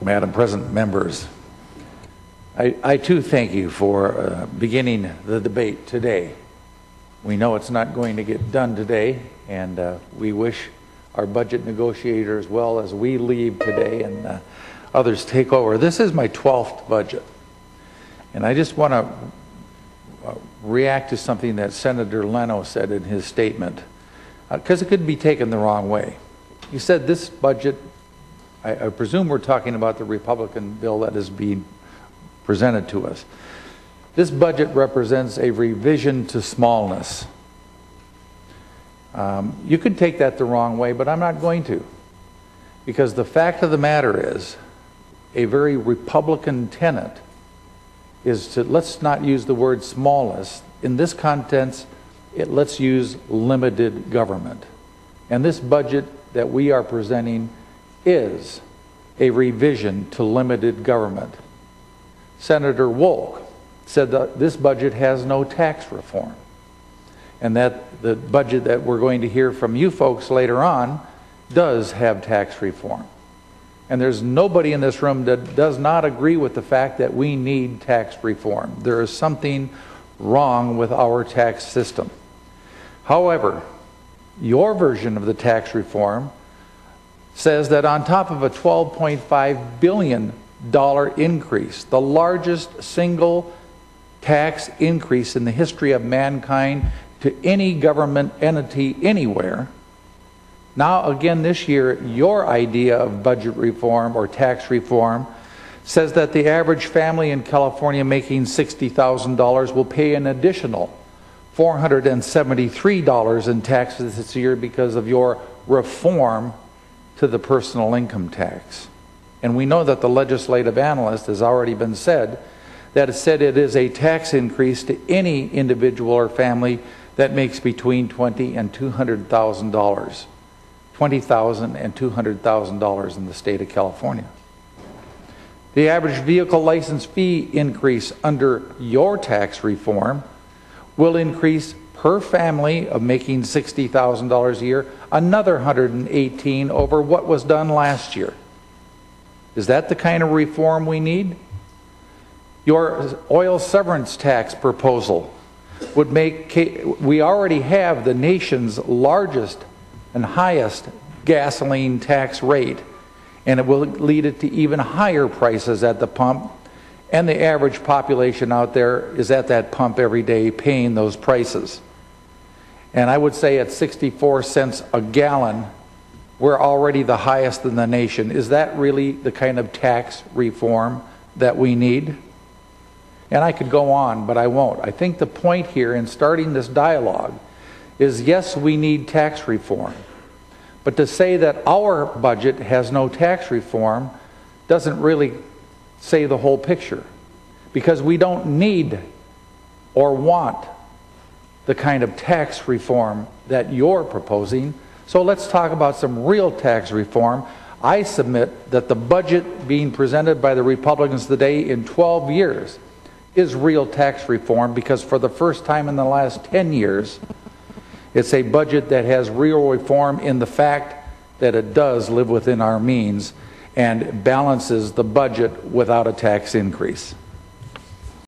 Madam President, members, I too thank you for beginning the debate today. We know it's not going to get done today, and we wish our budget negotiators well as we leave today and others take over. This is my 12th budget, and I just want to react to something that Senator Leno said in his statement, because it could be taken the wrong way. He said this budget, I presume we're talking about the Republican bill that is being presented to us. This budget represents a revision to smallness. You could take that the wrong way, but I'm not going to. Because the fact of the matter is, a very Republican tenet is to, let's not use the word smallness. In this context, let's use limited government. And this budget that we are presenting is a revision to limited government. Senator Wolk said that this budget has no tax reform, and that the budget that we're going to hear from you folks later on does have tax reform. And there's nobody in this room that does not agree with the fact that we need tax reform. There is something wrong with our tax system. However, your version of the tax reform says that on top of a $12.5 billion increase, the largest single tax increase in the history of mankind to any government entity anywhere, now again this year, your idea of budget reform or tax reform says that the average family in California making $60,000 will pay an additional $473 in taxes this year because of your reform to the personal income tax. And we know that the legislative analyst has already been said that it said it is a tax increase to any individual or family that makes between $20,000 and $200,000. $20,000 and $200,000 in the state of California. The average vehicle license fee increase under your tax reform will increase per family of making $60,000 a year another $118 over what was done last year. Is that the kind of reform we need? Your oil severance tax proposal would make, we already have the nation's largest and highest gasoline tax rate, and it will lead it to even higher prices at the pump, and the average population out there is at that pump every day paying those prices. And I would say at 64 cents a gallon, we're already the highest in the nation. Is that really the kind of tax reform that we need? And I could go on, but I won't. I think the point here in starting this dialogue is, yes, we need tax reform. But to say that our budget has no tax reform doesn't really say the whole picture. Because we don't need or want the kind of tax reform that you're proposing. So let's talk about some real tax reform. I submit that the budget being presented by the Republicans today in 12 years is real tax reform, because for the first time in the last 10 years, it's a budget that has real reform in the fact that it does live within our means and balances the budget without a tax increase.